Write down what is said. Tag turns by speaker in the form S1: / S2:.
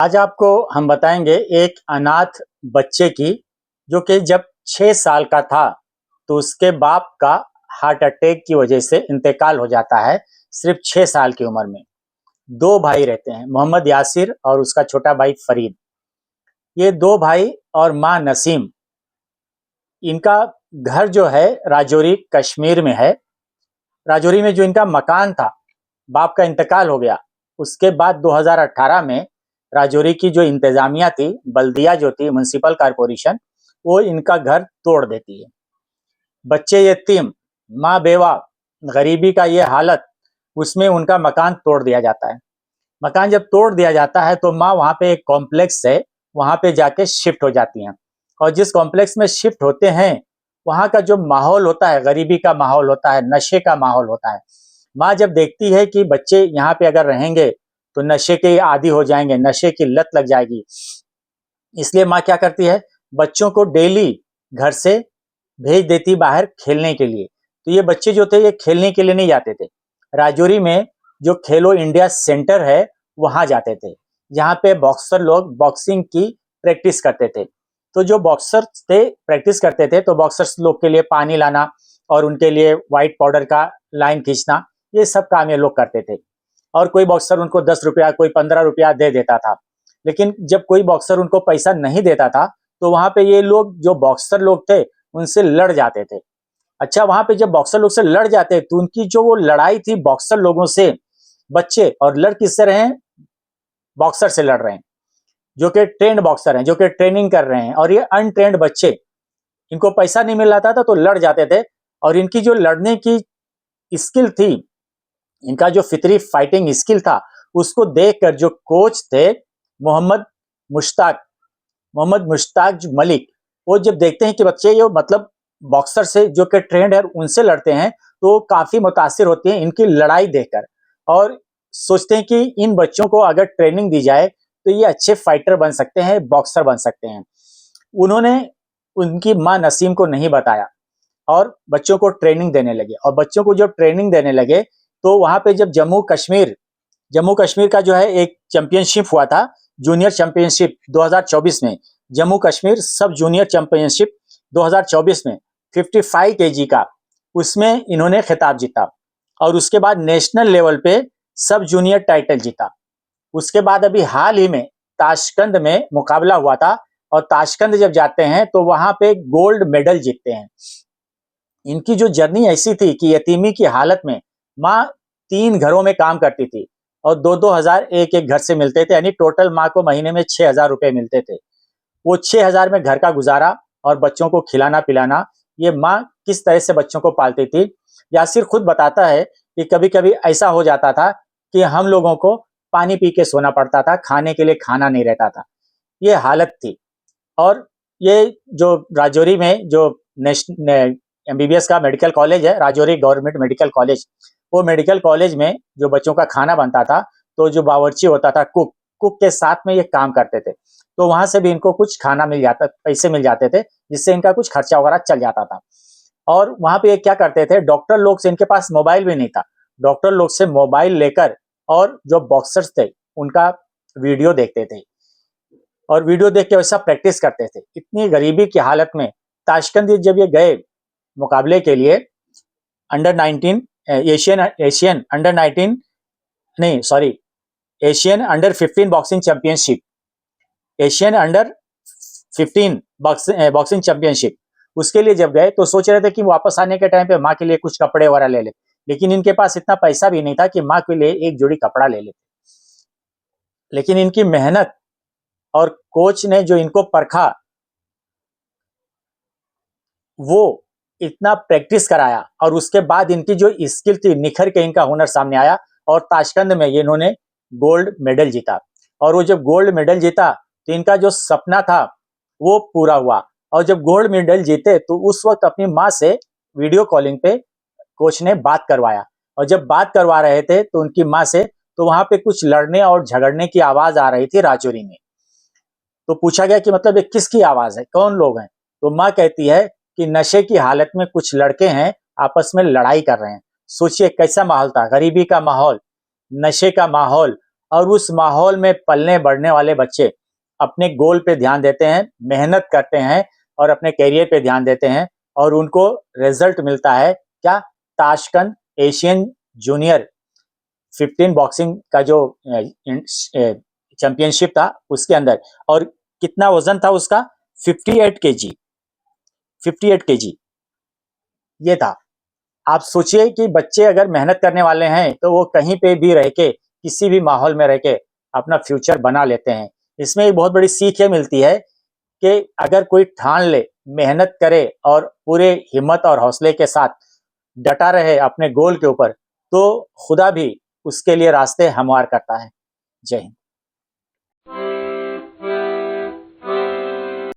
S1: आज आपको हम बताएंगे एक अनाथ बच्चे की, जो कि जब 6 साल का था तो उसके बाप का हार्ट अटैक की वजह से इंतकाल हो जाता है। सिर्फ 6 साल की उम्र में दो भाई रहते हैं, मोहम्मद यासिर और उसका छोटा भाई फरीद। ये दो भाई और माँ नसीम। इनका घर जो है राजौरी कश्मीर में है। राजौरी में जो इनका मकान था, बाप का इंतकाल हो गया। उसके बाद 2018 में राजौरी की जो इंतजामिया थी, बल्दिया जो थी, म्युनिसिपल कारपोरेशन, वो इनका घर तोड़ देती है। बच्चे यतीम, माँ बेवा, गरीबी का ये हालत, उसमें उनका मकान तोड़ दिया जाता है। मकान जब तोड़ दिया जाता है तो माँ वहाँ पे एक कॉम्प्लेक्स है, वहाँ पे जाके शिफ्ट हो जाती हैं। और जिस कॉम्प्लेक्स में शिफ्ट होते हैं, वहाँ का जो माहौल होता है, गरीबी का माहौल होता है, नशे का माहौल होता है। माँ जब देखती है कि बच्चे यहाँ पे अगर रहेंगे तो नशे के आदी हो जाएंगे, नशे की लत लग जाएगी, इसलिए माँ क्या करती है, बच्चों को डेली घर से भेज देती बाहर खेलने के लिए। तो ये बच्चे जो थे, ये खेलने के लिए नहीं जाते थे। राजौरी में जो खेलो इंडिया सेंटर है, वहां जाते थे, जहाँ पे बॉक्सर लोग बॉक्सिंग की प्रैक्टिस करते थे। तो जो बॉक्सर थे, प्रैक्टिस करते थे, तो बॉक्सर्स लोग के लिए पानी लाना और उनके लिए व्हाइट पाउडर का लाइन खींचना, ये सब काम ये लोग करते थे। और कोई बॉक्सर उनको 10 रुपया, कोई 15 रुपया दे देता था। लेकिन जब कोई बॉक्सर उनको पैसा नहीं देता था, तो वहां पे ये लोग, जो बॉक्सर लोग थे, उनसे लड़ जाते थे। अच्छा, वहां पे जब बॉक्सर लोग से लड़ जाते तो उनकी जो वो लड़ाई थी बॉक्सर लोगों से, बच्चे और लड़ किससे रहे हैं, बॉक्सर से लड़ रहे हैं, जो कि ट्रेंड बॉक्सर हैं, जो कि ट्रेनिंग कर रहे हैं। और ये अनट्रेंड बच्चे, इनको पैसा नहीं मिल रहा था तो लड़ जाते थे। और इनकी जो लड़ने की स्किल थी, इनका जो फितरी फाइटिंग स्किल था, उसको देखकर जो कोच थे, मोहम्मद मुश्ताक मोहम्मद मुश्ताक मलिक, वो जब देखते हैं कि बच्चे ये मतलब बॉक्सर से जो कि ट्रेंड है उनसे लड़ते हैं, तो काफी मुतासिर होते हैं इनकी लड़ाई देखकर। और सोचते हैं कि इन बच्चों को अगर ट्रेनिंग दी जाए तो ये अच्छे फाइटर बन सकते हैं, बॉक्सर बन सकते हैं। उन्होंने उनकी माँ नसीम को नहीं बताया और बच्चों को ट्रेनिंग देने लगे। और बच्चों को जब ट्रेनिंग देने लगे, तो वहां पे जब जम्मू कश्मीर का जो है एक चैंपियनशिप हुआ था, जूनियर चैंपियनशिप 2024 में, जम्मू कश्मीर सब जूनियर चैंपियनशिप 2024 में 55 केजी का, उसमें इन्होंने खिताब जीता। और उसके बाद नेशनल लेवल पे सब जूनियर टाइटल जीता। उसके बाद अभी हाल ही में ताशकंद में मुकाबला हुआ था, और ताशकंद जब जाते हैं तो वहां पे गोल्ड मेडल जीतते हैं। इनकी जो जर्नी ऐसी थी कि यतीमी की हालत में माँ 3 घरों में काम करती थी, और 2-2 हजार एक एक घर से मिलते थे, यानी टोटल माँ को महीने में 6 हजार रुपए मिलते थे। वो 6 हजार में घर का गुजारा और बच्चों को खिलाना पिलाना, ये माँ किस तरह से बच्चों को पालती थी। यासिर खुद बताता है कि कभी कभी ऐसा हो जाता था कि हम लोगों को पानी पी के सोना पड़ता था, खाने के लिए खाना नहीं रहता था, ये हालत थी। और ये जो राजौरी में जो नेशनल एमबीबीएस का मेडिकल कॉलेज है, राजौरी गवर्नमेंट मेडिकल कॉलेज, वो मेडिकल कॉलेज में जो बच्चों का खाना बनता था, तो जो बावर्ची होता था, कुक, कुक के साथ में ये काम करते थे। तो वहां से भी इनको कुछ खाना मिल जाता, पैसे मिल जाते थे, जिससे इनका कुछ खर्चा वगैरह चल जाता था। और वहां पे ये क्या करते थे, डॉक्टर लोग से, इनके पास मोबाइल भी नहीं था, डॉक्टर लोग से मोबाइल लेकर और जो बॉक्सर्स थे उनका वीडियो देखते थे, और वीडियो देख के वैसा प्रैक्टिस करते थे। इतनी गरीबी की हालत में ताशकंद जब ये गए मुकाबले के लिए, अंडर 19 एशियन एशियन अंडर 19 नहीं sorry Asian under 15 boxing championship, Asian under 15 boxing championship, उसके लिए जब गए तो सोच रहे थे कि वापस आने के टाइम पे माँ के लिए कुछ कपड़े वगैरह ले ले। लेकिन इनके पास इतना पैसा भी नहीं था कि माँ के लिए एक जोड़ी कपड़ा ले ले। लेकिन इनकी मेहनत और कोच ने जो इनको परखा, वो इतना प्रैक्टिस कराया, और उसके बाद इनकी जो स्किल थी निखर के इनका हुनर सामने आया, और ताशकंद में ये इन्होंने गोल्ड मेडल जीता। और वो जब गोल्ड मेडल जीता तो इनका जो सपना था वो पूरा हुआ। और जब गोल्ड मेडल जीते तो उस वक्त अपनी माँ से वीडियो कॉलिंग पे कोच ने बात करवाया। और जब बात करवा रहे थे तो उनकी माँ से, तो वहां पे कुछ लड़ने और झगड़ने की आवाज आ रही थी राजौरी में। तो पूछा गया कि मतलब ये किसकी आवाज है, कौन लोग हैं? तो माँ कहती है कि नशे की हालत में कुछ लड़के हैं, आपस में लड़ाई कर रहे हैं। सोचिए कैसा माहौल था, गरीबी का माहौल, नशे का माहौल, और उस माहौल में पलने बढ़ने वाले बच्चे अपने गोल पे ध्यान देते हैं, मेहनत करते हैं और अपने करियर पे ध्यान देते हैं और उनको रिजल्ट मिलता है क्या? ताशकंद एशियन जूनियर 15 बॉक्सिंग का जो चैंपियनशिप था उसके अंदर। और कितना वजन था उसका? 58 केजी, 58 केजी ये था। आप सोचिए कि बच्चे अगर मेहनत करने वाले हैं तो वो कहीं पे भी रह के, किसी भी माहौल में रह के अपना फ्यूचर बना लेते हैं। इसमें एक बहुत बड़ी सीख ये मिलती है कि अगर कोई ठान ले, मेहनत करे और पूरे हिम्मत और हौसले के साथ डटा रहे अपने गोल के ऊपर, तो खुदा भी उसके लिए रास्ते हमवार करता है। जय हिंद।